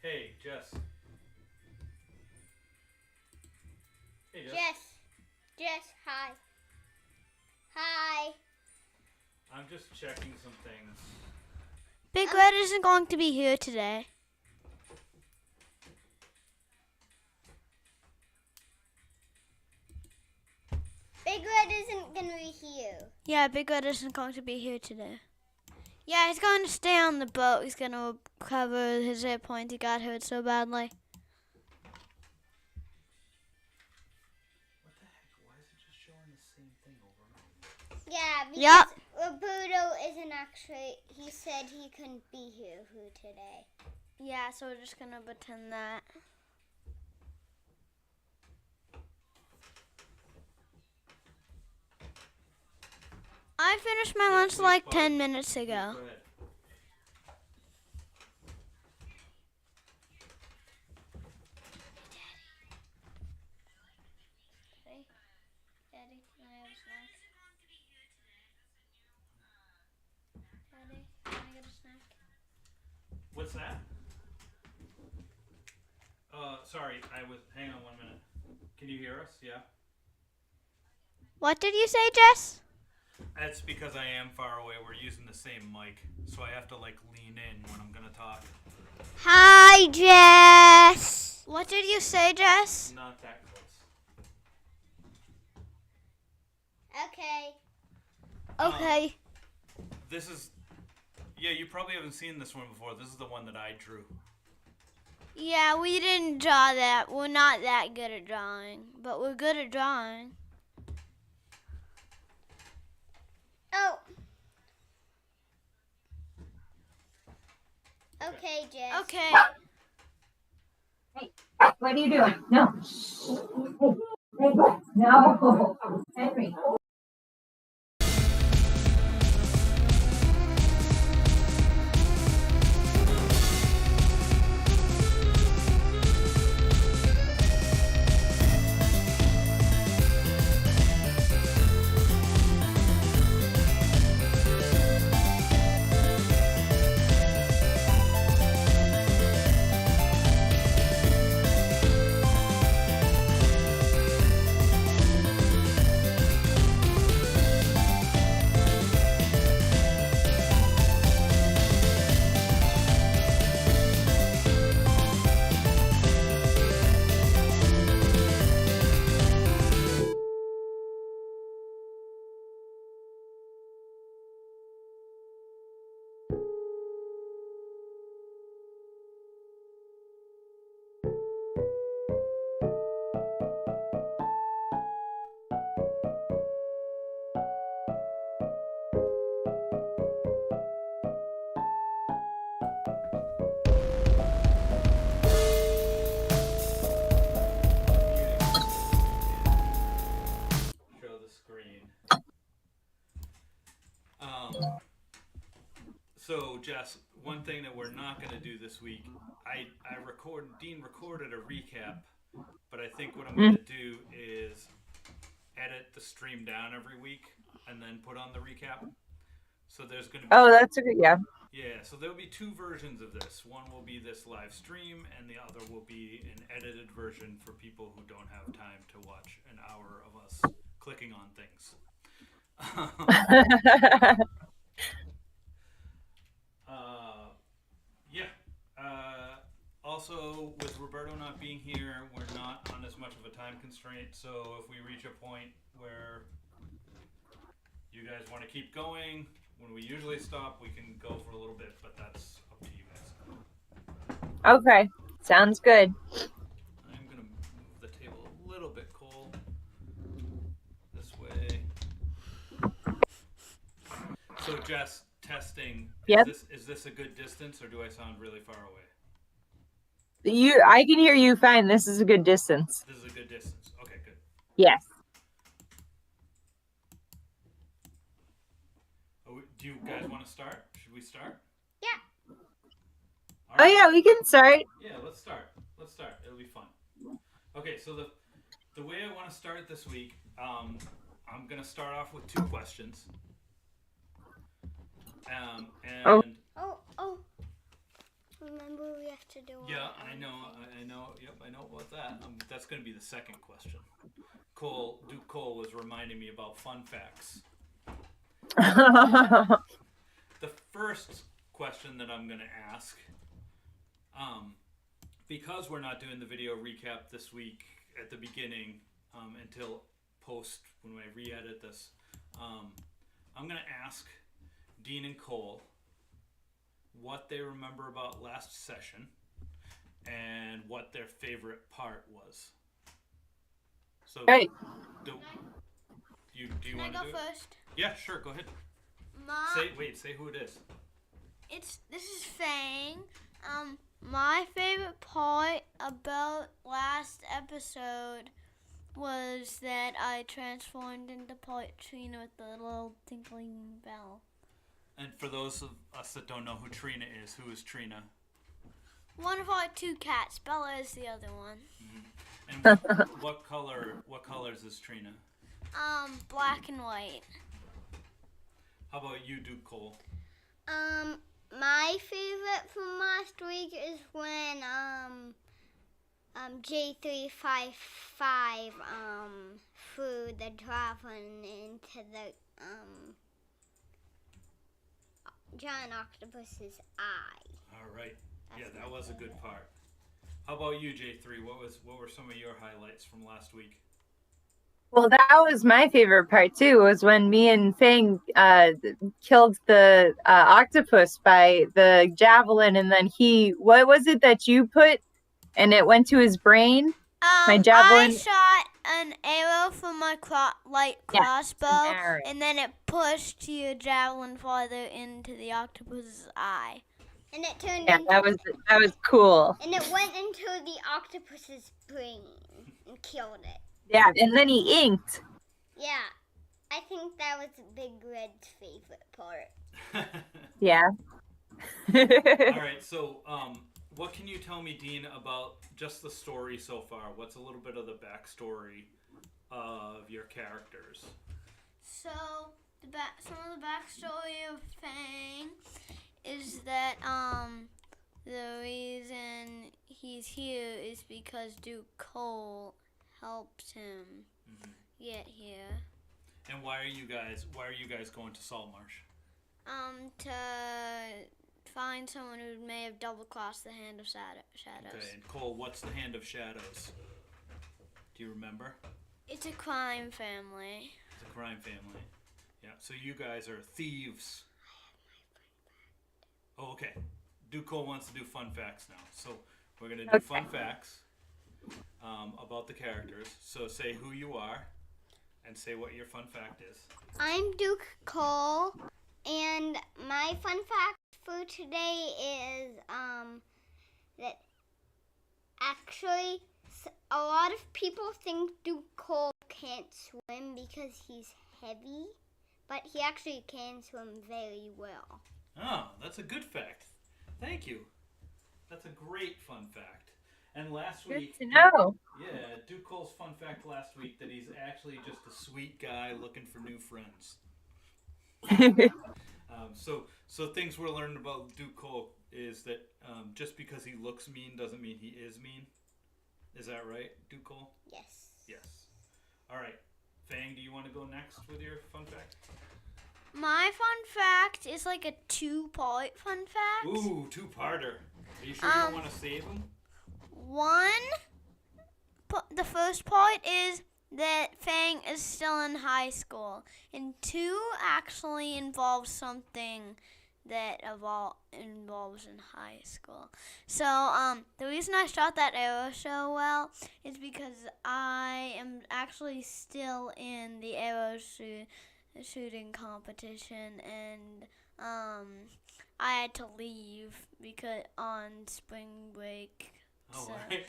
Hey, Jess. Hey, Jess. Jess, hi. Hi. I'm just checking some things. Big Red isn't going to be here today. Big Red isn't going to be here. Yeah, Big Red isn't going to be here today. Yeah, he's going to stay on the boat. He's going to cover his hit point. He got hurt so badly. What the heck? Why is it just showing the same thing over and over? Yeah, Yep. because Roberto isn't actually, he said he couldn't be here for today. Yeah, so we're just going to pretend that. I finished my lunch like 10 minutes ago. Go ahead. Daddy, can I have a snack? Daddy, can I get a snack? What's that? Sorry, hang on 1 minute. Can you hear us? Yeah? What did you say, Jess? That's because I am far away. We're using the same mic, so I have to like lean in when I'm gonna talk. Hi, Jess. What did you say, Jess? Not that close. Okay. Okay. This is... Yeah, you probably haven't seen this one before. This is the one that I drew. Yeah, we didn't draw that. We're not that good at drawing, but we're good at drawing. Oh. Okay, Jess. Okay. Hey, what are you doing? No. Hey, no. Henry. Show the screen. So Jess, one thing that we're not going to do this week, Dean recorded a recap, but I think what I'm going to do is edit the stream down every week and then put on the recap. So there's going to be... Oh, that's a good, yeah. Yeah, so there'll be two versions of this. One will be this live stream, and the other will be an edited version for people who don't have time to watch an hour of us clicking on things. Also, with Roberto not being here, we're not on as much of a time constraint, so if we reach a point where you guys want to keep going, when we usually stop, we can go for a little bit, but that's up to you guys. Okay, sounds good. I'm going to move the table a little bit, Cole. This way. So, Jess, testing. Yep. Is this a good distance, or do I sound really far away? I can hear you fine. This is a good distance. This is a good distance. Okay, good. Yes. Oh, do you guys want to start? Should we start? Yeah. All Oh right. yeah, we can start. Yeah, let's start. It'll be fun. Okay, so the way I want to start it this week, I'm going to start off with two questions. And Oh. Remember, we have to do. Yeah, I know. Yep, I know about that. That's going to be the second question. Duke Cole was reminding me about fun facts. The first question that I'm going to ask, because we're not doing the video recap this week at the beginning until post when I re-edit this, I'm going to ask Dean and Cole what they remember about last session and what their favorite part was. So, Right. Do you Can I want to go do first? it? Yeah, sure. Go ahead. Say who it is. This is Fang. My favorite part about last episode was that I transformed into Trina with the little tinkling bell. And for those of us that don't know who Trina is, who is Trina? One of our two cats. Bella is the other one. Mm-hmm. And what colors is Trina? Black and white. How about you, Duke Cole? My favorite from last week is when J355 threw the dragon into the giant octopus's eye. All right. Yeah, that was a good part. How about you, J3? What were some of your highlights from last week? Well, that was my favorite part too. Was when me and Fang killed the octopus by the javelin, and then what was it that you put, and it went to his brain? My javelin. I shot an arrow from my light crossbow, and then it pushed your javelin farther into the octopus's eye. And it turned Yeah, that was cool. And it went into the octopus's brain and killed it. Yeah, and then he inked. Yeah, I think that was Big Red's favorite part. Yeah. All right, so what can you tell me, Dean, about just the story so far? What's a little bit of the backstory of your characters? So, some of the backstory of Fang is that the reason he's here is because Duke Cole helped him get here. And why are you guys going to Salt Marsh? To find someone who may have double-crossed the Hand of Shadows. Okay, and Cole, what's the Hand of Shadows? Do you remember? It's a crime family. It's a crime family. Yeah, so you guys are thieves. Oh, okay. Duke Cole wants to do fun facts now. So we're going to do fun facts about the characters. So say who you are and say what your fun fact is. I'm Duke Cole, and my fun fact for today is that actually a lot of people think Duke Cole can't swim because he's heavy, but he actually can swim very well. Oh, that's a good fact. Thank you. That's a great fun fact. And last week, Good to know. Yeah, Duke Cole's fun fact last week that he's actually just a sweet guy looking for new friends. So things we're learning about Duke Cole is that just because he looks mean doesn't mean he is mean. Is that right, Duke Cole? Yes. Yes. All right. Fang, do you want to go next with your fun fact? My fun fact is like a two-part fun fact. Ooh, two-parter. Are you sure you don't want to save him? The first part is that Fang is still in high school. And two actually involves something that involves in high school. So the reason I shot that arrow so well is because I am actually still in the arrow shooting competition, and I had to leave because on spring break. Oh, right.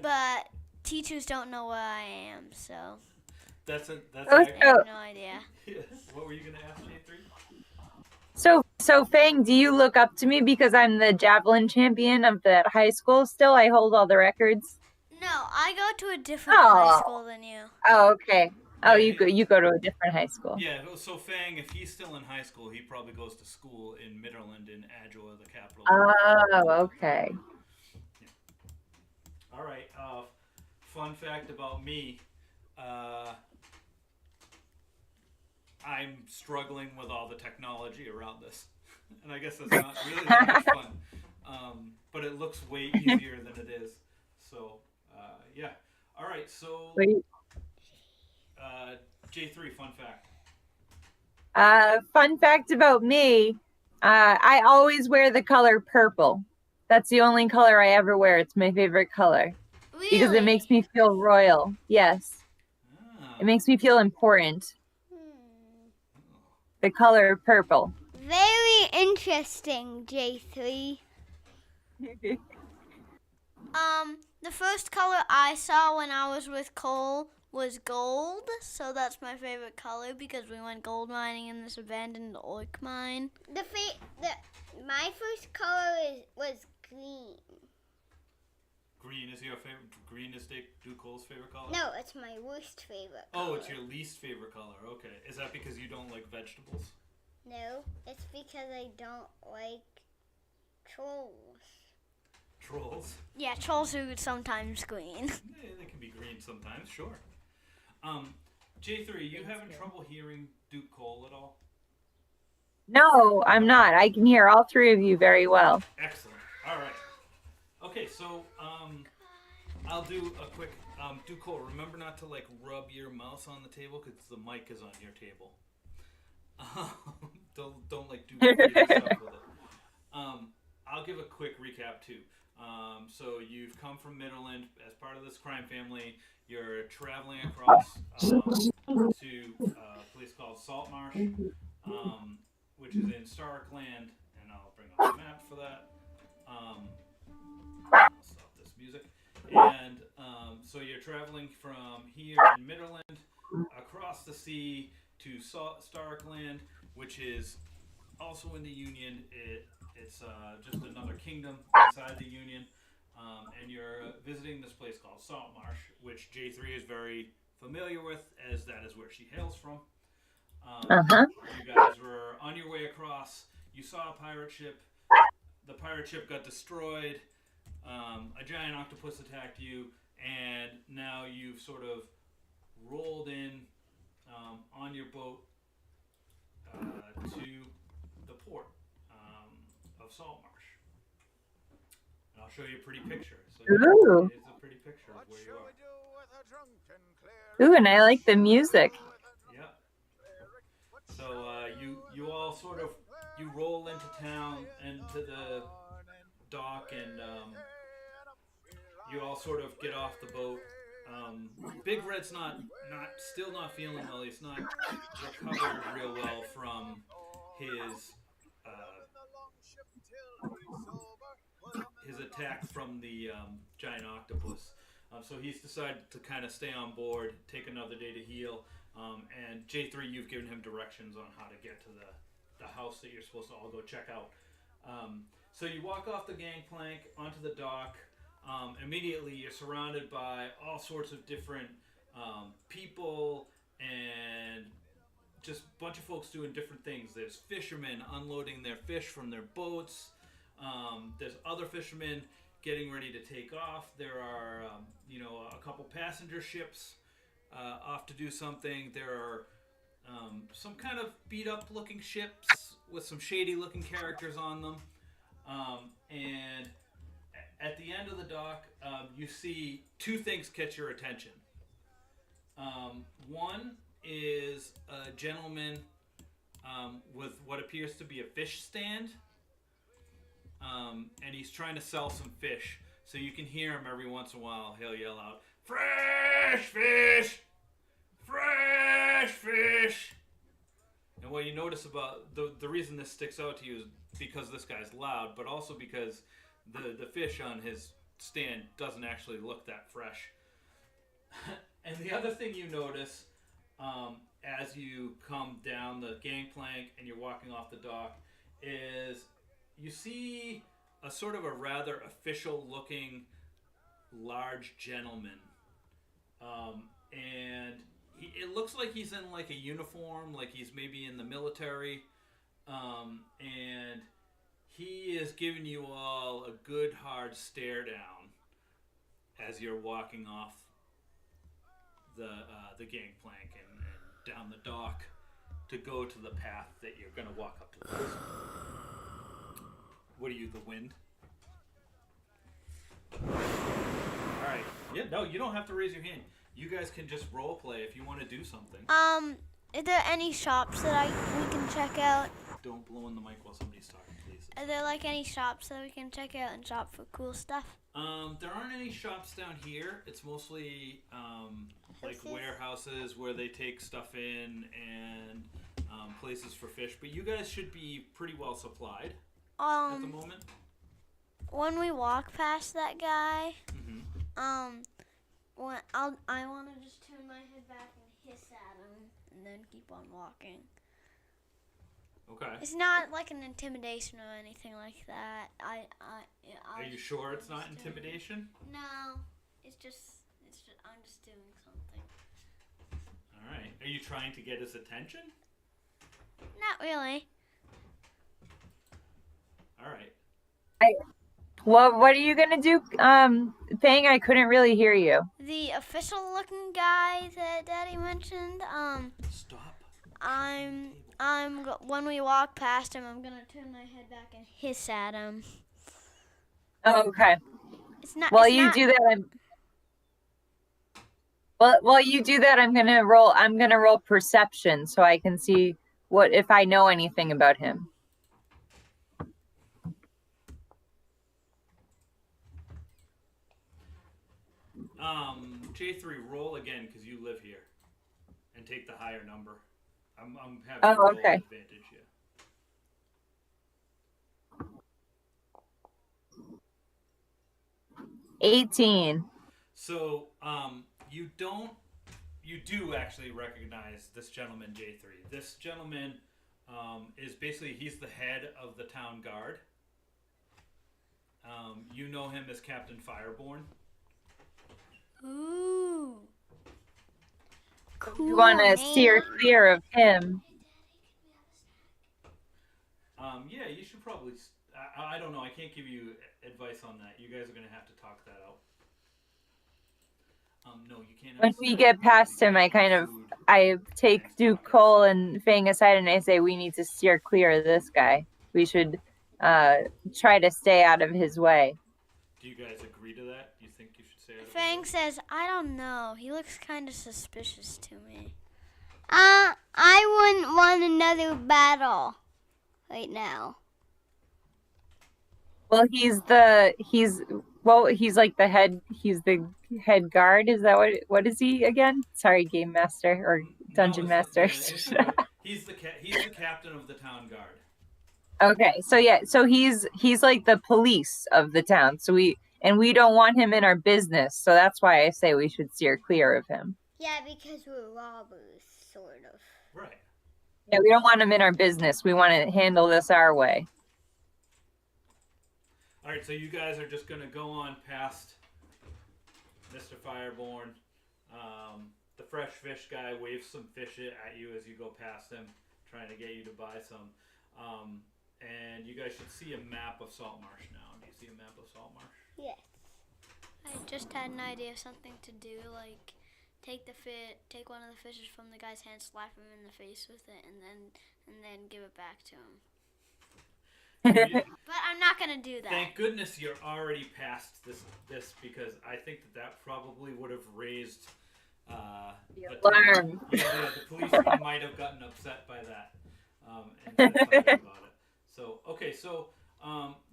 But teachers don't know where I am, so that's I have no idea. Yes. What were you gonna ask, J3? So Fang, do you look up to me because I'm the javelin champion of that high school still? I hold all the records. No, I go to a different high school than you. Oh, okay. Oh, Yeah, you go to a different high school. Yeah, so Fang, if he's still in high school, he probably goes to school in Midderland in Adjoa, the capital. Oh, okay. All right. Fun fact about me. I'm struggling with all the technology around this, and I guess that's not really that much fun. But it looks way easier than it is. So, yeah. All right. So, Wait. J3, fun fact. Fun fact about me, I always wear the color purple. That's the only color I ever wear. It's my favorite color. Really? Because it makes me feel royal. Yes. It makes me feel important. The color purple. Very interesting, J3. The first color I saw when I was with Cole was gold, so that's my favorite color because we went gold mining in this abandoned orc mine. My first color was green. Green is your favorite. Green is Cole's favorite color. No, it's my worst favorite color. Oh, it's your least favorite color. Okay, is that because you don't like vegetables? No, it's because I don't like trolls. Trolls. Yeah, trolls are sometimes green. They can be green sometimes, sure. J3, you having trouble hearing Duke Cole at all? No, I'm not. I can hear all three of you very well. Excellent. All right. Okay, so I'll do a quick Duke Cole. Remember not to rub your mouse on the table because the mic is on your table. Don't do crazy stuff with it. I'll give a quick recap too. So you've come from Midderland as part of this crime family. You're traveling across to a place called Salt Marsh, which is in Stark Land, and I'll bring up the map for that. I'll stop this music. And so you're traveling from here in Midderland across the sea to Stark Land, which is also in the Union. It's just another kingdom inside the Union. And you're visiting this place called Salt Marsh, which J3 is very familiar with, as that is where she hails from. You guys were on your way across. You saw a pirate ship. The pirate ship got destroyed. A giant octopus attacked you, and now you've sort of rolled in on your boat to the port of Salt Marsh. And I'll show you a pretty picture. So Ooh. it's a pretty picture of where you are. Ooh, and I like the music. Yep. So you all sort of you roll into town and to the dock, and you all sort of get off the boat. Big Red's still not feeling well. He's not recovered real well from his attack from the giant octopus. So he's decided to kind of stay on board, take another day to heal. And J3, you've given him directions on how to get to the house that you're supposed to all go check out. So you walk off the gangplank onto the dock. Immediately you're surrounded by all sorts of different people and just a bunch of folks doing different things. There's fishermen unloading their fish from their boats. There's other fishermen getting ready to take off. There are a couple passenger ships off to do something. There are some kind of beat up looking ships with some shady looking characters on them. And at the end of the dock, you see two things catch your attention. One is a gentleman with what appears to be a fish stand. And he's trying to sell some fish. So you can hear him every once in a while. He'll yell out, "Fresh fish! Fresh fish!" And what you notice about the reason this sticks out to you is because this guy's loud, but also because the fish on his stand doesn't actually look that fresh. And the other thing you notice as you come down the gangplank and you're walking off the dock is you see a sort of a rather official looking large gentleman. And it looks looks like he's in like a uniform, like he's maybe in the military, and he is giving you all a good hard stare down as you're walking off the gangplank and down the dock to go to the path that you're going to walk up to the prison. What are you, the wind? Alright. Yeah, no, you don't have to raise your hand. You guys can just role play if you want to do something. Is there any shops that we can check out? Don't blow in the mic while somebody's talking, please. Are there like any shops that we can check out and shop for cool stuff? There aren't any shops down here. It's mostly like warehouses where they take stuff in and places for fish. But you guys should be pretty well supplied at the moment. When we walk past that guy, Mm-hmm. I want to just turn my head back and hiss at him, and then keep on walking. Okay. It's not like an intimidation or anything like that. Are you sure it's not intimidation? No, it's just I'm just doing something. All right. Are you trying to get his attention? Not really. All right. What are you gonna do? Fang, I couldn't really hear you. The official-looking guy that Daddy mentioned. Stop. When we walk past him, I'm gonna turn my head back and hiss at him. Oh, okay. It's not. While it's you not- do that, while you do that, I'm gonna roll perception so I can see what if I know anything about him. J3, roll again because you live here, and take the higher number. I'm having Oh, roll okay. advantage here. 18. So, you do actually recognize this gentleman, J3. This gentleman is basically, he's the head of the town guard. You know him as Captain Fireborn. Ooh. You want to steer clear of him. Yeah, you should probably. I don't know. I can't give you advice on that. You guys are gonna have to talk that out. No, you can't. When we get past him, I take Duke Cole and Fang aside and I say, we need to steer clear of this guy. We should try to stay out of his way. Do you guys agree to that? Do you think you should say it? Fang says, I don't know. He looks kind of suspicious to me. I wouldn't want another battle right now. Well, he's like the head. He's the head guard. Is that what is he again? Sorry, game master or dungeon master. He's the captain of the town guard. Okay, so he's like the police of the town. So we don't want him in our business. So that's why I say we should steer clear of him. Yeah, because we're robbers, sort of. Right. Yeah, we don't want him in our business. We want to handle this our way. All right, so you guys are just gonna go on past Mr. Fireborn. The fresh fish guy waves some fish at you as you go past him, trying to get you to buy some. And you guys should see a map of Salt Marsh now. Do you see a map of Salt Marsh? Yes. I just had an idea of something to do, like take one of the fishes from the guy's hand, slap him in the face with it, and then give it back to him. But I'm not gonna do that. Thank goodness you're already past this because I think that probably would have raised The alarm. Yeah, the policeman might have gotten upset by that and said something about it. So okay, so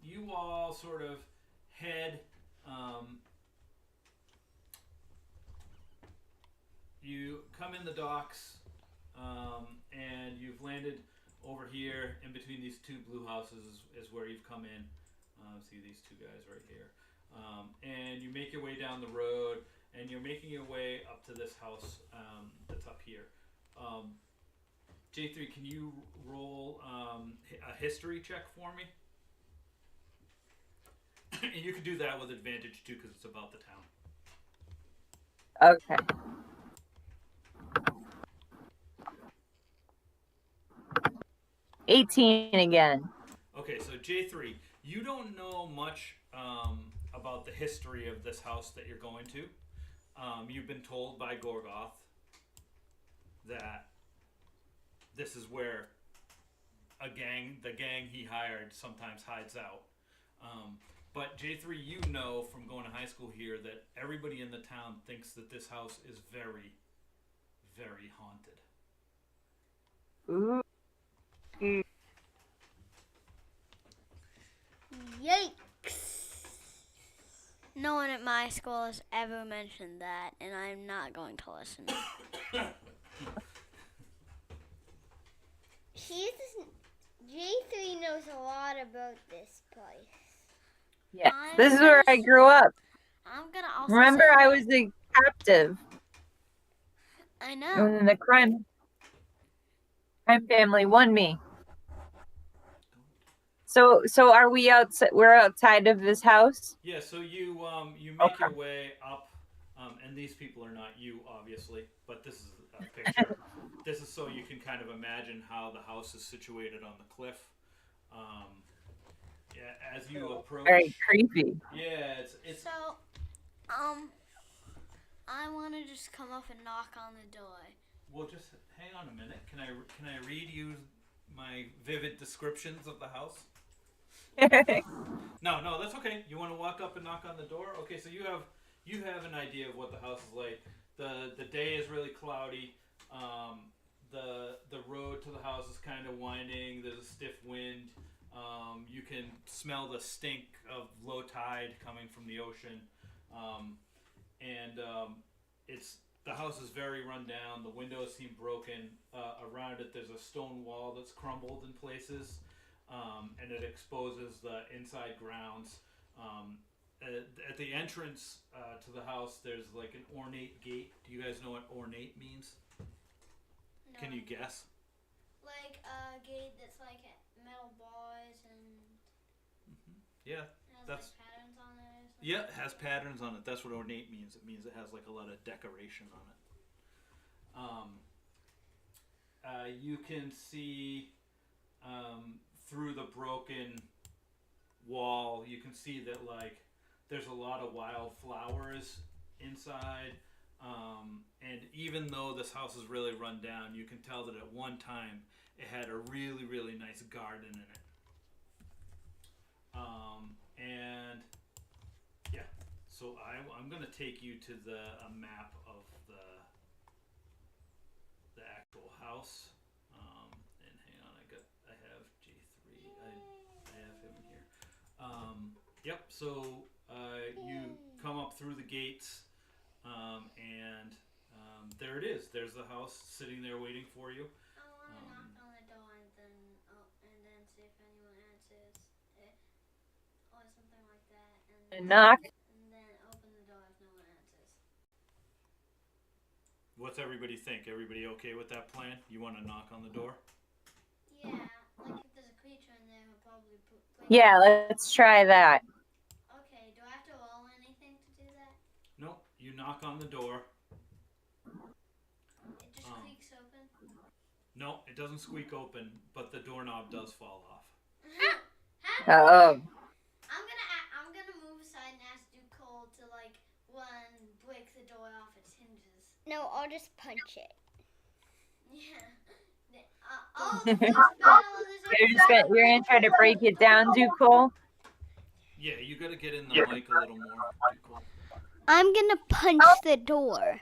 you all sort of head. You come in the docks, and you've landed over here in between these two blue houses is where you've come in. See these two guys right here. And you make your way down the road, and you're making your way up to this house that's up here. J3, can you roll a history check for me? And you can do that with advantage too, because it's about the town. Okay. 18 again. Okay, so J3, you don't know much about the history of this house that you're going to. You've been told by Gorgoth that this is where the gang he hired sometimes hides out. But J3, you know from going to high school here that everybody in the town thinks that this house is very, very haunted. Ooh. Yikes! No one at my school has ever mentioned that, and I'm not going to listen. J3 knows a lot about this place. Yes, this is where I grew up. I'm gonna also Remember, say I that- was a captive. I know. And the crime family won me. So are we outside? We're outside of this house. Yeah, so you make your way up, and these people are not you, obviously, but this is a picture. This is so you can kind of imagine how the house is situated on the cliff. Yeah, as you approach. Very creepy. Yeah, it's. So, I want to just come up and knock on the door. Well, just hang on a minute. Can I read you my vivid descriptions of the house? No, that's okay. You want to walk up and knock on the door? Okay, so you have an idea of what the house is like. The day is really cloudy. The road to the house is kind of winding. There's a stiff wind. You can smell the stink of low tide coming from the ocean. The house is very run down. The windows seem broken. Around it, there's a stone wall that's crumbled in places. And it exposes the inside grounds. At the entrance to the house, there's like an ornate gate. Do you guys know what ornate means? No. Can you guess? Like a gate that's like metal bars and Yeah, has that's. like patterns on it or something? Yeah, it has patterns on it. That's what ornate means. It means it has like a lot of decoration on it. You can see through the broken wall. You can see that like there's a lot of wild flowers inside. And even though this house is really run down, you can tell that at one time it had a really, really nice garden in it. And yeah, so I'm gonna take you to a map of the actual house. And hang on, I have J3. I have him here. Yep. So you come up through the gates, and there it is. There's the house sitting there waiting for you. I want to knock on the door and then see if anyone answers it or something like that. And Knock. And then open the door if no one answers. What's everybody think? Everybody okay with that plan? You want to knock on the door? Yeah, like if there's a creature in there, he'll probably put. Yeah, let's try that. Okay, do I have to roll anything to do that? Nope. You knock on the door. It just creaks open. No, it doesn't squeak open, but the doorknob does fall off. Oh. I'm gonna move aside and ask Cole to like break the door off its hinges. No, I'll just punch it. Yeah. The first battle of this You're gonna try to break it down, Cole? Yeah, you gotta get in the mic a little more. Cool. I'm gonna punch the door.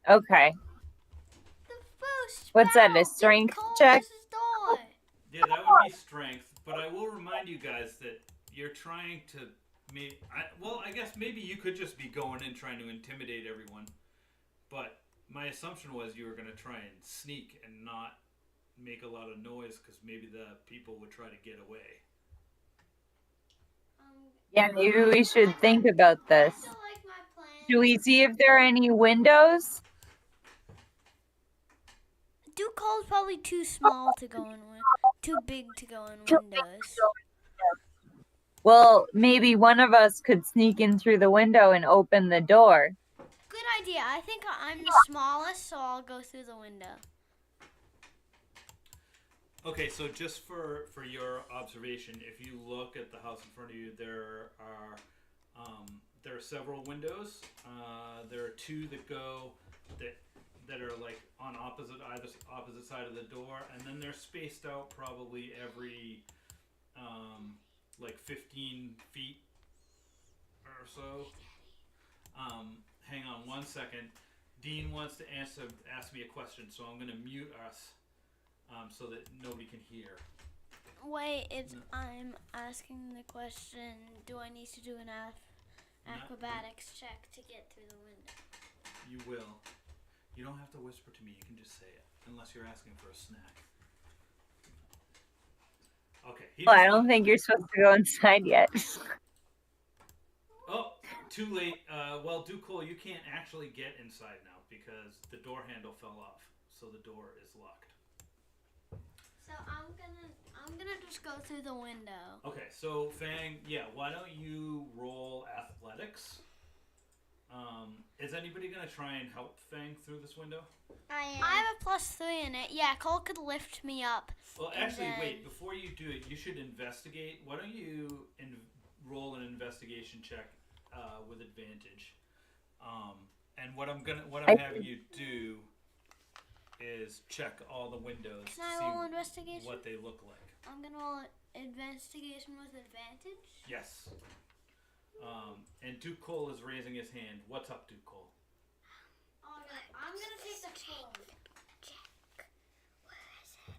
Okay. The first What's that, a battle, strength Cole check? versus door. Yeah, that would be strength, but I will remind you guys that you're trying to I guess maybe you could just be going in trying to intimidate everyone, but my assumption was you were going to try and sneak and not make a lot of noise because maybe the people would try to get away. Yeah, maybe we should think about this. I still like my plan. Do we see if there are any windows? Cole's probably too small to go in too big to go in windows. Well, maybe one of us could sneak in through the window and open the door. Good idea. I think I'm the smallest, so I'll go through the window. Okay, so just for your observation, if you look at the house in front of you, there are several windows. There are two that go that are like on opposite side of the door, and then they're spaced out probably every like 15 feet or so. Hang on one second. Dean wants to ask me a question, so I'm going to mute us so that nobody can hear. Wait, I'm asking the question. Do I need to do an acrobatics check to get through the window? You will. You don't have to whisper to me. You can just say it, unless you're asking for a snack. Okay. Well, I don't think you're supposed to go inside yet. Oh, too late. Well, Ducole, you can't actually get inside now because the door handle fell off, so the door is locked. So I'm gonna just go through the window. Okay, so Fang, why don't you roll athletics? Is anybody gonna try and help Fang through this window? I have a +3 in it. Yeah, Cole could lift me up. Well, actually, wait. Before you do it, you should investigate. Why don't you roll an investigation check with advantage? And what I'm having you do is check all the windows Can I to roll see investigation? what they look like. I'm gonna roll investigation with advantage. Yes. And Duke Cole is raising his hand. What's up, Duke Cole? I'm gonna take the phone. check. Where is it?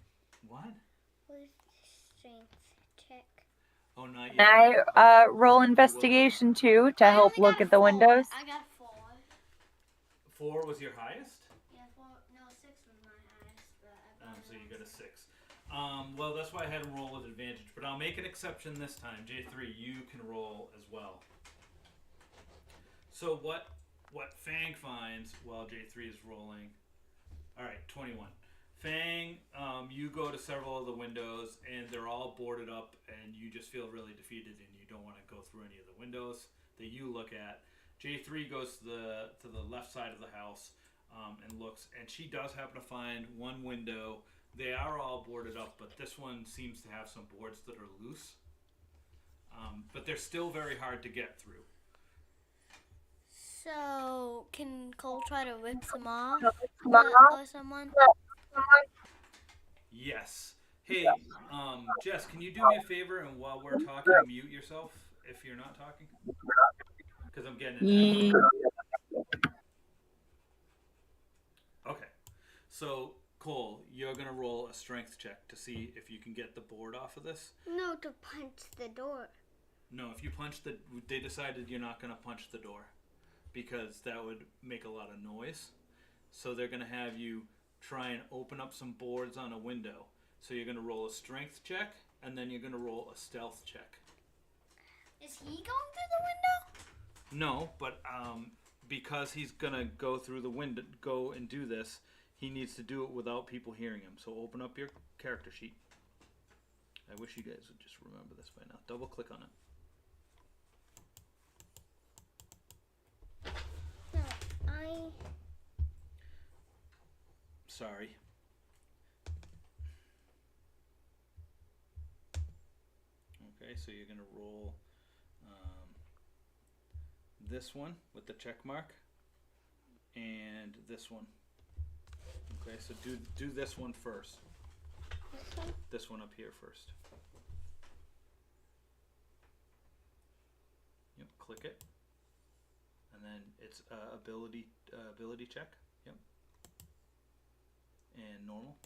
What? Where's the strength check? Oh, not yet. Can I roll investigation too to help look at the windows? I got 4. 4 was your highest? Yeah, 4. No, 6 was my highest. But So you got a 6. Well, that's why I had him roll with advantage. But I'll make an exception this time. J3, you can roll as well. So what Fang finds while J3 is rolling... Alright, 21. Fang, you go to several of the windows, and they're all boarded up, and you just feel really defeated, and you don't want to go through any of the windows that you look at. J3 goes to the left side of the house and looks, and she does happen to find one window. They are all boarded up, but this one seems to have some boards that are loose. But they're still very hard to get through. So, can Cole try to rip them off? Or someone? Yes. Hey, Jess, can you do me a favor and while we're talking, mute yourself if you're not talking? Because I'm getting an echo. Okay. So, Cole, you're going to roll a strength check to see if you can get the board off of this. No, to punch the door. No, if you punch they decided you're not going to punch the door because that would make a lot of noise. So they're going to have you try and open up some boards on a window. So you're going to roll a strength check, and then you're going to roll a stealth check. Is he going through the window? No, but because he's going to go through the window, go and do this, he needs to do it without people hearing him. So open up your character sheet. I wish you guys would just remember this by now. Double click on it. No, Sorry. Okay, so you're going to roll this one with the check mark and this one. Okay, so do this one first. This one? This one up here first. Yep, click it. And then it's ability check. Yep. And normal.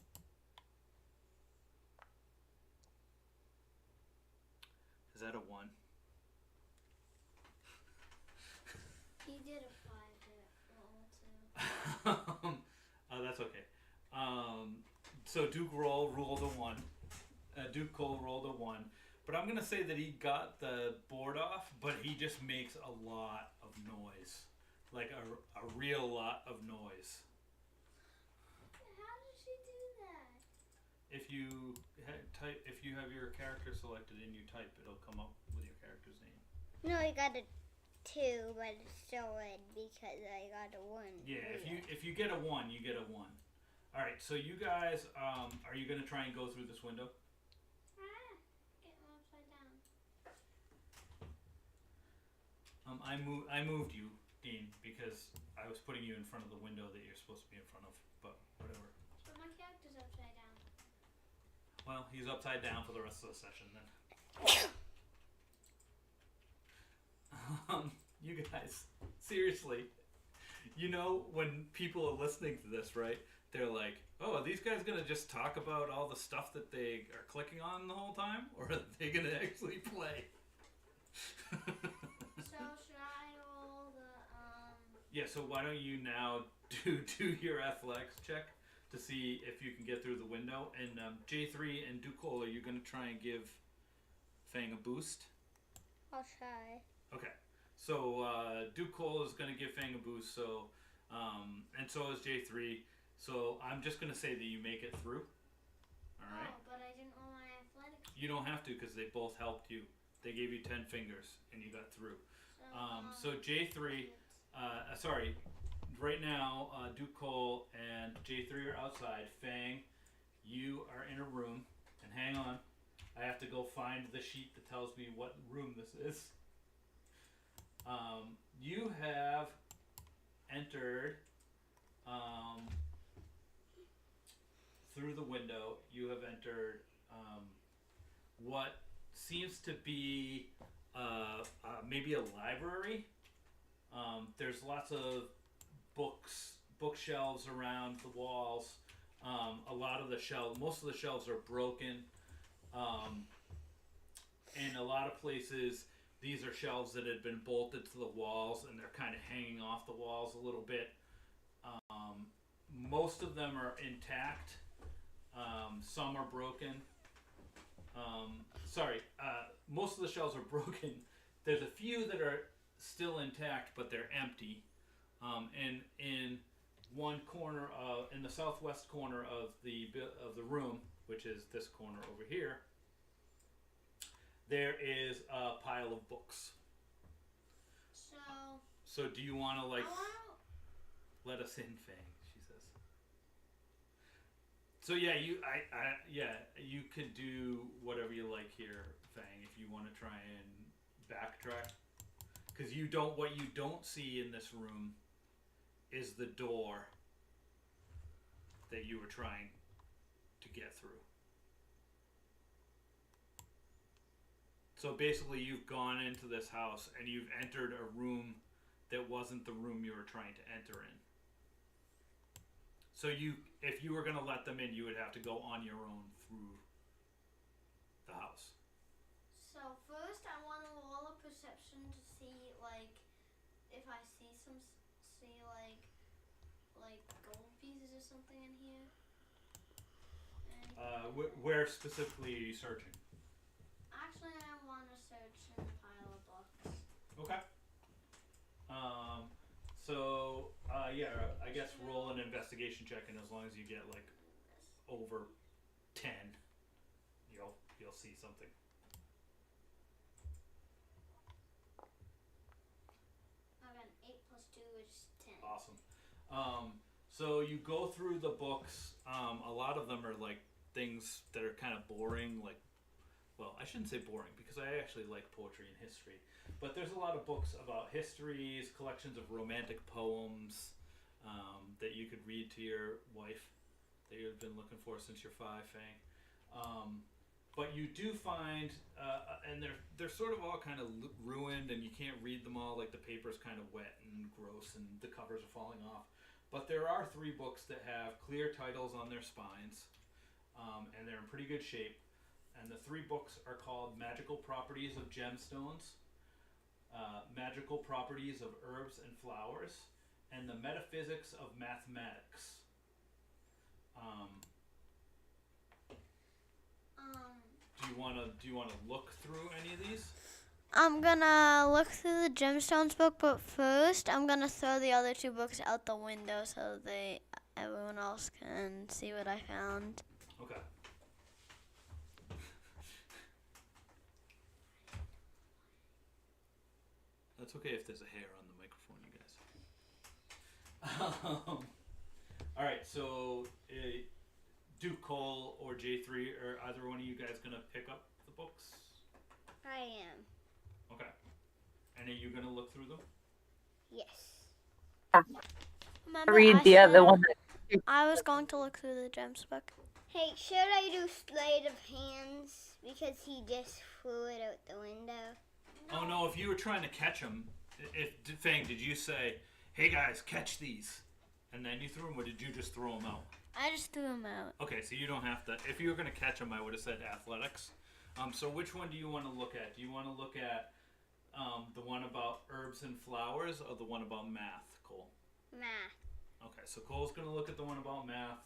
Is that a 1? He did a 5 roll too. That's okay. So Duke rolled a 1. Duke Cole rolled a 1. But I'm gonna say that he got the board off, but he just makes a lot of noise, like a real lot of noise. How did she do that? If you if you have your character selected and you type, it'll come up with your character's name. No, I got a 2, but it's still red because I got a 1. Yeah, if you get a 1, you get a 1. All right, so you guys, are you gonna try and go through this window? Get them upside down. I moved you, Dean, because I was putting you in front of the window that you're supposed to be in front of. But whatever. But my character's upside down. Well, he's upside down for the rest of the session then. You guys, seriously, you know when people are listening to this, right? They're like, oh, are these guys going to just talk about all the stuff that they are clicking on the whole time? Or are they going to actually play? So should I roll the Yeah, so why don't you now do your athletics check to see if you can get through the window. And J3 and Ducole, are you going to try and give Fang a boost? I'll try. Okay. So Ducole is going to give Fang a boost, so and so is J3. So I'm just going to say that you make it through. All right? Oh, but I didn't roll my athletics. You don't have to because they both helped you. They gave you 10 fingers and you got through. So J3, sorry, right now Ducole and J3 are outside. Fang, you are in a room, and hang on. I have to go find the sheet that tells me what room this is. You have entered through the window. You have entered what seems to be maybe a library. There's lots of bookshelves around the walls. A lot of the shelves, most of the shelves are broken. In a lot of places, these are shelves that had been bolted to the walls and they're kind of hanging off the walls a little bit. Most of them are intact. Some are broken. Most of the shelves are broken. There's a few that are still intact, but they're empty. And in one corner in the southwest corner of the room, which is this corner over here, there is a pile of books. So do you want to let us in, Fang? She says. So yeah, you could do whatever you like here, Fang, if you want to try and backtrack, because what you don't see in this room is the door that you were trying to get through. So basically you've gone into this house and you've entered a room that wasn't the room you were trying to enter in. So if you were going to let them in, you would have to go on your own through the house. So first I want to roll a perception to see if I see gold pieces or something in here. Where specifically are you searching? Actually, I want to search in the pile of books. Okay. I guess roll an investigation check, and as long as you get over 10, you'll see something. I got an 8 plus 2, which is 10. Awesome. So you go through the books. A lot of them are things that are kind of boring. Well, I shouldn't say boring because I actually like poetry and history. But there's a lot of books about histories, collections of romantic poems that you could read to your wife that you've been looking for since you're 5, Fang. But you do find, and they're sort of all kind of ruined, and you can't read them all. The paper's kind of wet and gross, and the covers are falling off. But there are 3 books that have clear titles on their spines, and they're in pretty good shape. And the 3 books are called Magical Properties of Gemstones, Magical Properties of Herbs and Flowers, and the Metaphysics of Mathematics. Do you want to look through any of these? I'm gonna look through the Gemstones book, but first I'm gonna throw the other 2 books out the window so everyone else can see what I found. Okay. That's okay if there's a hair on the microphone, you guys. All right, so Duke Cole or J3, are either one of you guys gonna pick up the books? I am. Okay. And are you gonna look through them? Yes. Remember, Read I the other said one. I was going to look through the gems book. Hey, should I do sleight of hands because he just threw it out the window? Oh no! If you were trying to catch them, Fang, did you say, "Hey guys, catch these," and then you threw them, or did you just throw them out? I just threw them out. Okay, so you don't have to. If you were gonna catch them, I would have said athletics. So which one do you want to look at? Do you want to look at the one about herbs and flowers, or the one about math, Cole? Math. Okay, so Cole's gonna look at the one about math.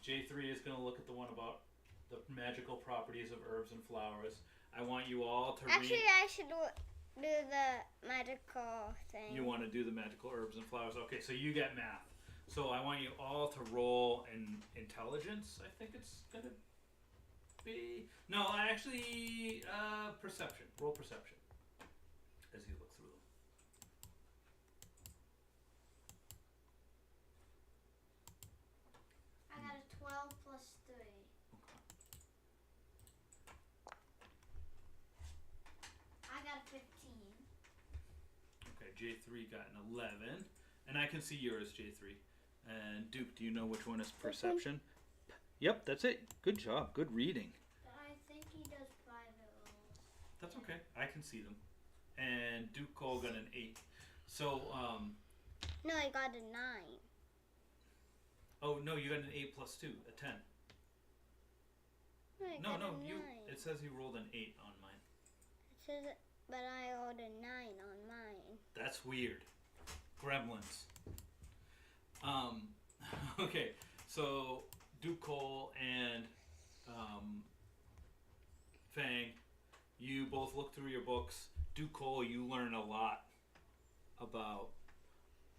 J3 is gonna look at the one about the magical properties of herbs and flowers. I want you all to Actually, read. I should do the magical thing. You want to do the magical herbs and flowers. Okay, so you get math. So I want you all to roll in intelligence. I think it's gonna be perception. Roll perception as you look through them. I got a 12 plus 3. I got a 15. Okay, J3 got an 11, and I can see yours, J3. And Duke, do you know which one is perception? Yep, that's it. Good job. Good reading. I think he does private rolls. That's okay. I can see them. And Duke Cole got an 8. So, No, I got a 9. oh no, you got an 8 plus 2, a 10. No, I No, got no, a 9. it says you rolled an 8 on mine. It says, but I rolled a 9 on mine. That's weird. Gremlins. Okay, so Duke Cole and Fang, you both look through your books. Duke Cole, you learn a lot about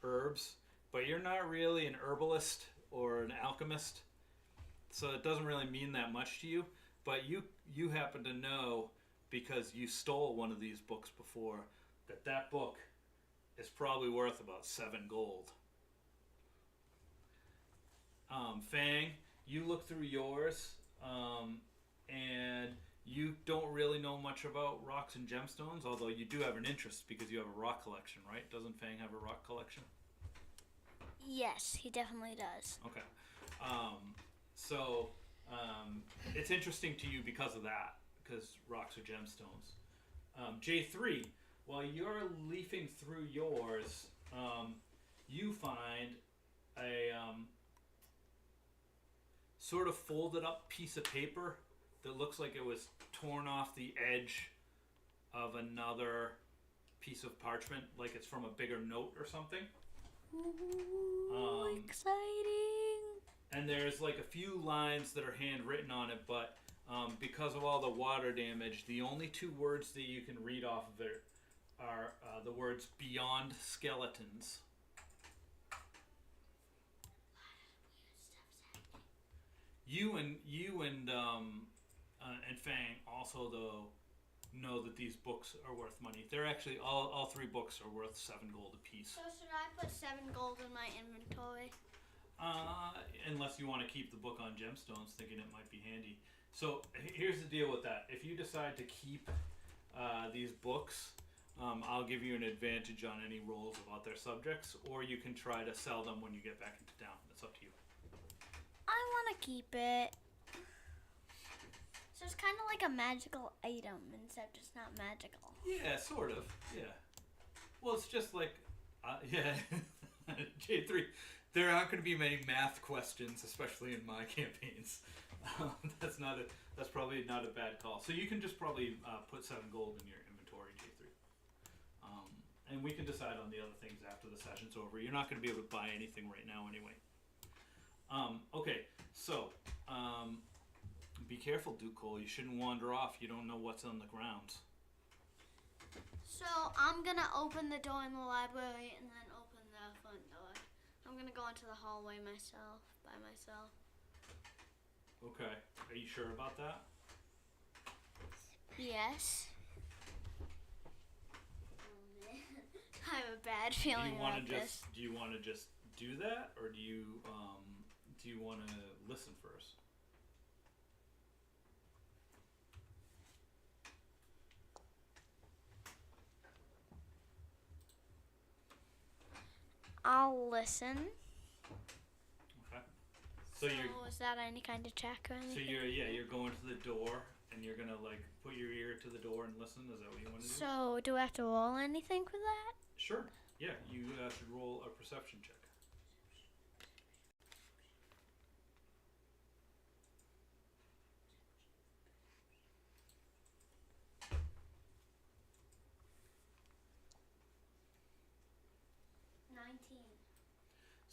herbs, but you're not really an herbalist or an alchemist, so it doesn't really mean that much to you. But you happen to know, because you stole one of these books before, that book is probably worth about 7 gold. Fang, you look through yours, and you don't really know much about rocks and gemstones, although you do have an interest because you have a rock collection, right? Doesn't Fang have a rock collection? Yes, he definitely does. Okay. So it's interesting to you because of that, because rocks are gemstones. J3, while you're leafing through yours, you find a sort of folded up piece of paper that looks like it was torn off the edge of another piece of parchment, like it's from a bigger note or something. Ooh, exciting! And there's like a few lines that are handwritten on it, but because of all the water damage, the only 2 words that you can read off of it are the words "beyond skeletons." You and Fang also though know that these books are worth money. They're actually all 3 books are worth 7 gold apiece. So should I put 7 gold in my inventory? Unless you want to keep the book on gemstones, thinking it might be handy. So here's the deal with that. If you decide to keep these books, I'll give you an advantage on any rolls about their subjects, or you can try to sell them when you get back into town. It's up to you. I want to keep it. So it's kind of like a magical item, except it's not magical. Yeah, sort of. Yeah. Well, it's just like, yeah, J3. There aren't going to be many math questions, especially in my campaigns. That's probably not a bad call. So you can just probably put 7 gold in your inventory, J3. And we can decide on the other things after the session's over. You're not going to be able to buy anything right now anyway. Okay, so be careful, Duke Cole. You shouldn't wander off. You don't know what's on the grounds. So I'm going to open the door in the library and then open the front door. I'm going to go into the hallway by myself. Okay. Are you sure about that? Yes. Oh man, I have a bad feeling about this. Do you want to just do that, or do you want to listen first? I'll listen. Okay. So you're. Is that any kind of check or anything? So you're going to the door, and you're gonna like put your ear to the door and listen. Is that what you want to do? So do I have to roll anything for that? Sure. Yeah, you should roll a perception check.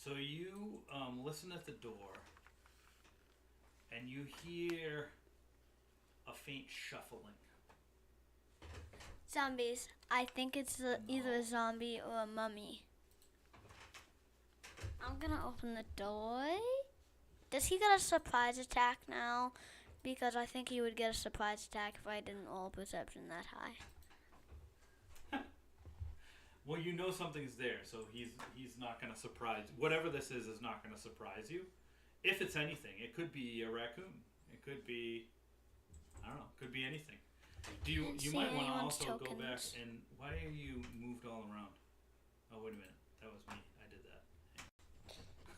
So you listen at the door, and you hear a faint shuffling. Zombies. I think it's either a zombie or a mummy. I'm gonna open the door. Does he get a surprise attack now? Because I think he would get a surprise attack if I didn't roll perception that high. Well, you know something's there, so he's not gonna surprise. Whatever this is not gonna surprise you. If it's anything, it could be a raccoon. It could be, I don't know. It could be anything. You might want to also go back and why are you moved all around? Oh wait a minute, that was me. I did that.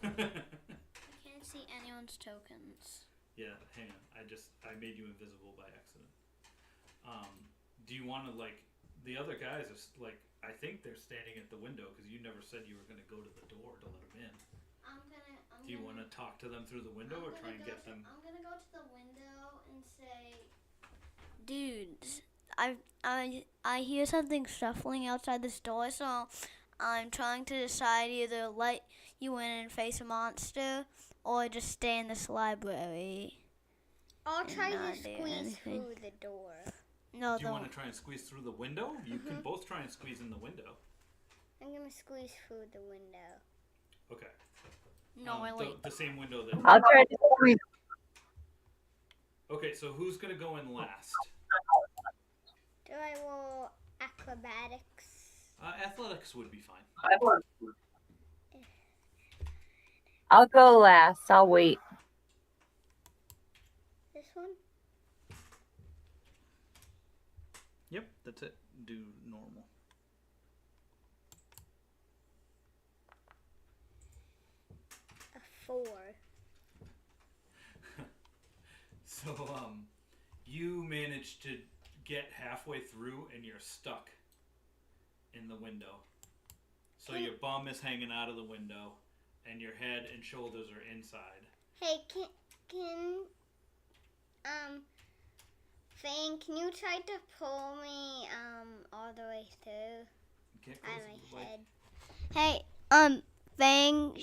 I can't see anyone's tokens. Yeah, hang on. I made you invisible by accident. Do you want to like the other guys are like I think they're standing at the window because you never said you were going to go to the door to let them in. Do you want to talk to them through the window or try and get them? I'm gonna go to the window and say, dudes, I hear something shuffling outside this door, so I'm trying to decide either let you in and face a monster or just stay in this library. I'll try to squeeze through the door. No, do you want to try and squeeze through the window? You can both try and squeeze in the window. I'm gonna squeeze through the window. Okay. No, the same window that. I'll try to squeeze. Okay, so who's gonna go in last? Do I roll acrobatics? Athletics would be fine. I'll go last. I'll wait. This one? Yep, that's it. Do normal. A 4. So, you managed to get halfway through and you're stuck in the window. So your bum is hanging out of the window and your head and shoulders are inside. Hey, Fang, can you try to pull me, all the way through? Get On closer to the my mic. head. Hey, Fang,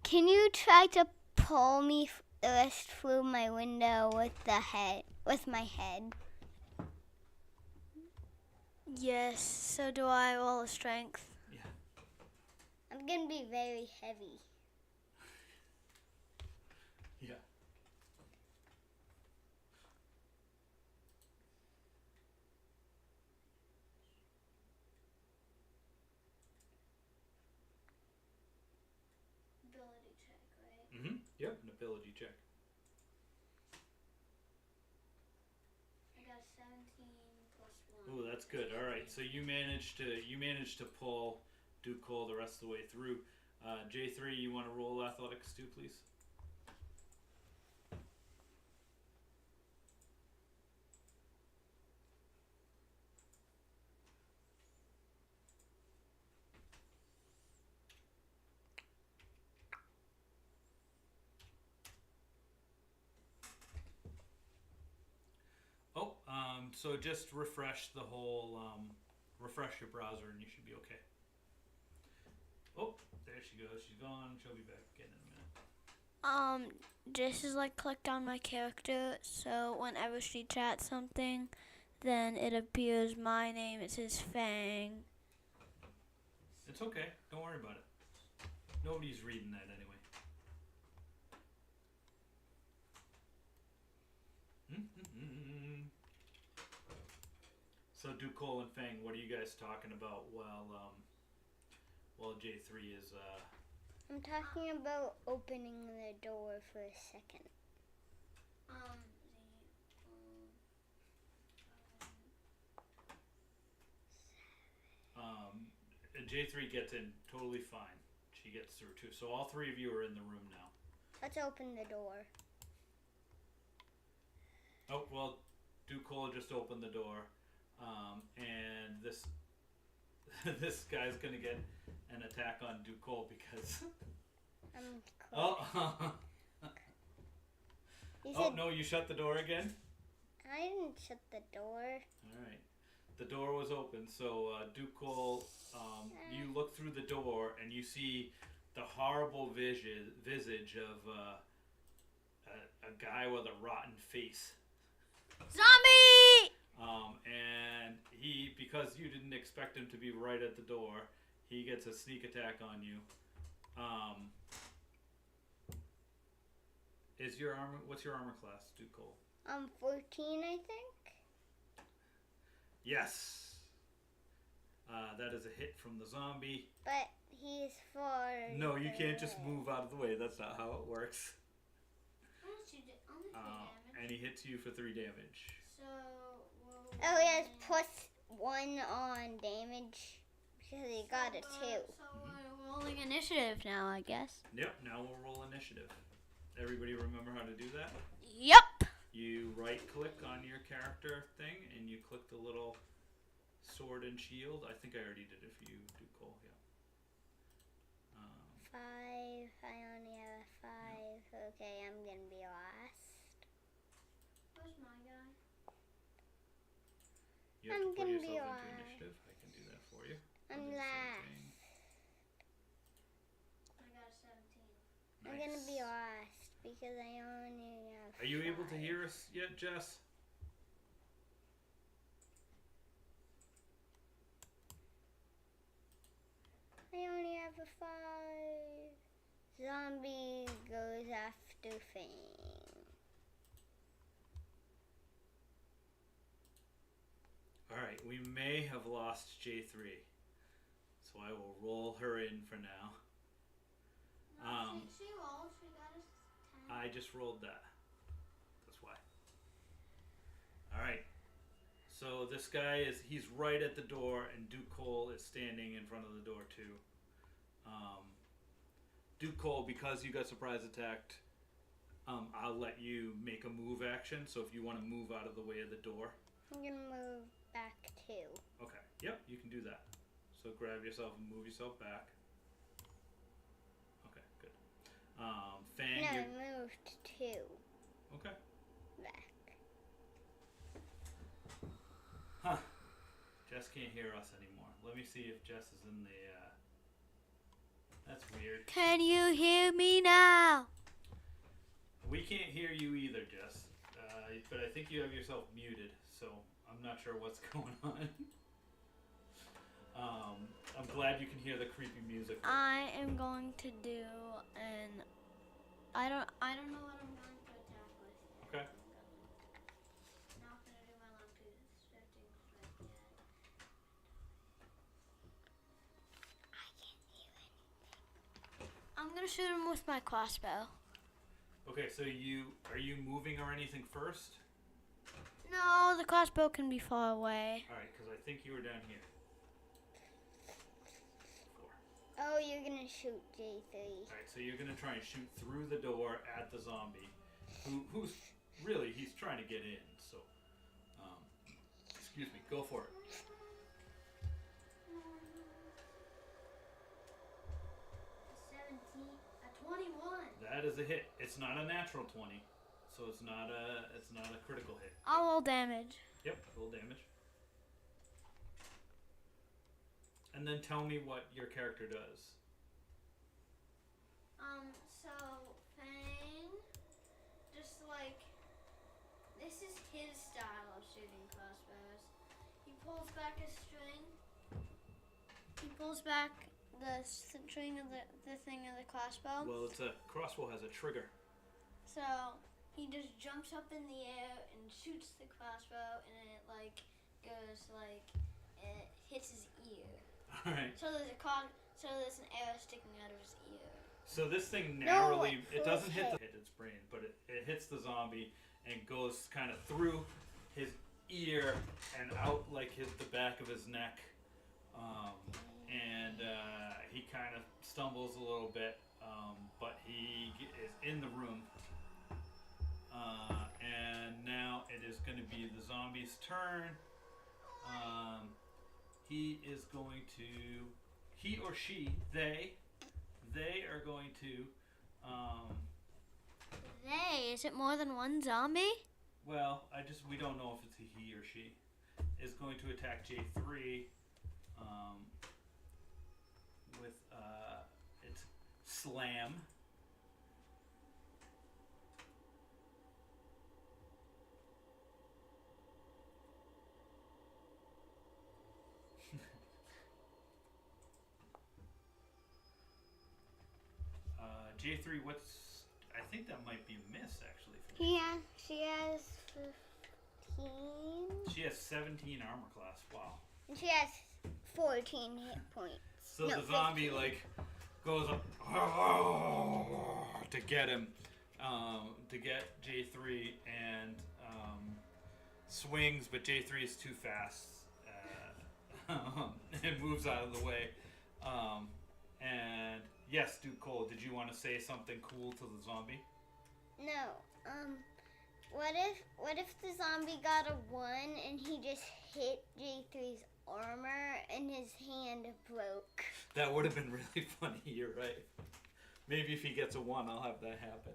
can you try to pull me the rest through my window with my head? Yes, so do I roll a strength? Yeah. I'm gonna be very heavy. Yeah. Ability check, right? Mm-hmm. Yep, an ability check. I got 17 plus 1. Ooh, that's good. All right, so you managed to pull Duke Cole the rest of the way through. J3, you want to roll athletics too, please? Oh, so just refresh the whole, refresh your browser and you should be okay. Oh, there she goes. She's gone. She'll be back again in a minute. This is like clicked on my character, so whenever she chats something, then it appears my name. It says Fang. It's okay. Don't worry about it. Nobody's reading that anyway. So Duke Cole and Fang, what are you guys talking about while J3 is I'm talking about opening the door for a second. J3 gets in totally fine. She gets through too. So all three of you are in the room now. Let's open the door. Oh, well, Ducole just opened the door. And this this guy's going to get an attack on Ducole because... Oh, oh no, you shut the door again? I didn't shut the door. Alright. The door was open, so Ducole, you look through the door and you see the horrible visage of a guy with a rotten face. Zombie! And he, because you didn't expect him to be right at the door, he gets a sneak attack on you. What's your armor class, Ducole? 14, I think. Yes. That is a hit from the zombie. But he's far. No, you can't just move out of the way. That's not how it works. And he hits you for 3 damage. So. Oh, he has +1 on damage because he got a 2. So we're rolling initiative now, I guess. Yep. Now we'll roll initiative. Everybody remember how to do that? Yep. You right-click on your character thing, and you click the little sword and shield. I think I already did it for you, Ducole. Yeah. 5. I only have a 5. Okay, I'm gonna be last. Where's my guy? You have to put yourself into initiative. I can do that for you. I'm last. I got a 17. I'm gonna be last because I only have. Are you able to hear us yet, Jess? I only have a 5. Zombie goes after Fang. Alright, we may have lost J3. So I will roll her in for now. She rolled. She got a 10. I just rolled that. That's why. Alright. So this guy he's right at the door, and Ducole is standing in front of the door too. Ducole, because you got surprise attacked, I'll let you make a move action. So if you want to move out of the way of the door. I'm gonna move back too. Okay. Yep, you can do that. So grab yourself and move yourself back. Okay, good. Fang, No, I moved 2 okay. back. Huh. Jess can't hear us anymore. Let me see if Jess is in the, that's weird. Can you hear me now? We can't hear you either, Jess. But I think you have yourself muted, so I'm not sure what's going on. I'm glad you can hear the creepy music. I am going to do I don't know what I'm going to attack with yet. Okay. I'm not going to do my long shifting strike yet. I can't hear anything. I'm going to shoot him with my crossbow. Okay, so are you moving or anything first? No, the crossbow can be far away. Alright, because I think you were down here. 4. Oh, you're gonna shoot J3. Alright, so you're going to try and shoot through the door at the zombie, who's really, he's trying to get in, so, excuse me, go for it. A 21. That is a hit. It's not a natural 20, so it's not a critical hit. I'll roll damage. Yep, roll damage. And then tell me what your character does. So Fang, just like, this is his style of shooting crossbows. He pulls back a string. He pulls back the string of the thing of the crossbow. Well, crossbow has a trigger. So he just jumps up in the air and shoots the crossbow, and it like goes like it hits his ear. All right. So there's an arrow sticking out of his ear. So this thing No, narrowly, it it doesn't hit. hit its brain, but it hits the zombie and goes kind of through his ear and out like the back of his neck. And he kind of stumbles a little bit, but he is in the room. And now it is going to be the zombie's turn. He is going to, he or she, they are going to, Is it more than one zombie? well, we don't know if it's a he or she, is going to attack J3 with its slam. J3, I think that might be a miss actually. Yeah, she has 15. She has 17 armor class. Wow. And she has 14 hit points. So No, the zombie 15. like goes up to get him, to get J3, and swings, but J3 is too fast and moves out of the way. And yes, Duke Cole, did you want to say something cool to the zombie? No. What if the zombie got a 1 and he just hit J3's armor and his hand broke? That would have been really funny. You're right. Maybe if he gets a 1, I'll have that happen.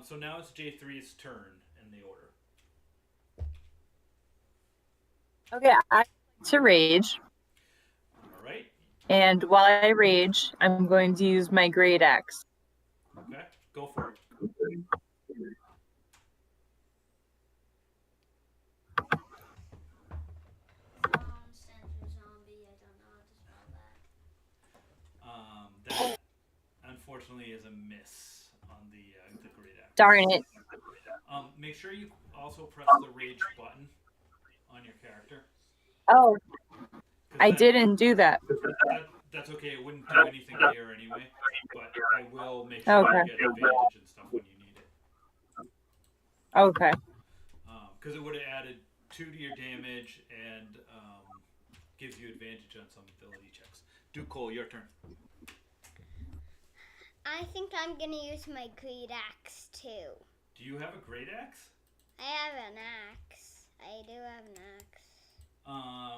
So now it's J3's turn in the order. Okay, I to rage. All right. And while I rage, I'm going to use my great axe. Okay. Go for it. That unfortunately is a miss on the great axe. Darn it. Make sure you also press the rage button on your character. Oh, 'Cause I that- didn't do that. That's okay. It wouldn't do anything here anyway, but I will make sure Okay. you get advantage and stuff when you need it. Okay. Because it would have added 2 to your damage and gives you advantage on some ability checks. Duke Cole, your turn. I think I'm gonna use my great axe too. Do you have a great axe? I have an axe. I do have an axe.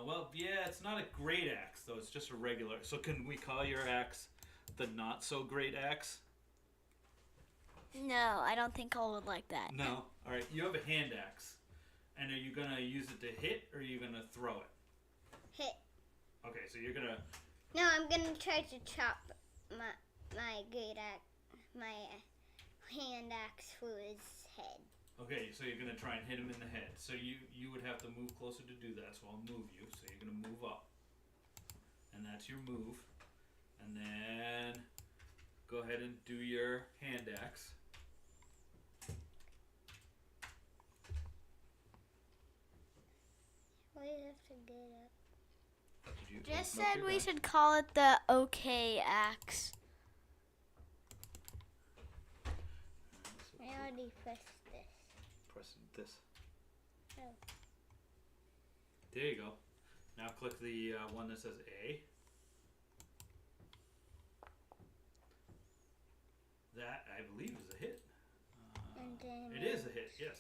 Well, yeah, it's not a great axe though. It's just a regular. So can we call your axe the not so great axe? No, I don't think Cole would like that. No. All right. You have a hand axe, and are you gonna use it to hit or are you gonna throw it? Hit. Okay, so you're gonna. No, I'm gonna try to chop my great axe, my hand axe through his head. Okay, so you're gonna try and hit him in the head. So you would have to move closer to do that. So I'll move you. So you're gonna move up, and that's your move. And then go ahead and do your hand axe. We have to get up. Did you Just open up said your we back? should call it the OK axe. I already pressed this. Press this. Oh. There you go. Now click the one that says A. That, I believe, is a hit. And then It is a hit, yes.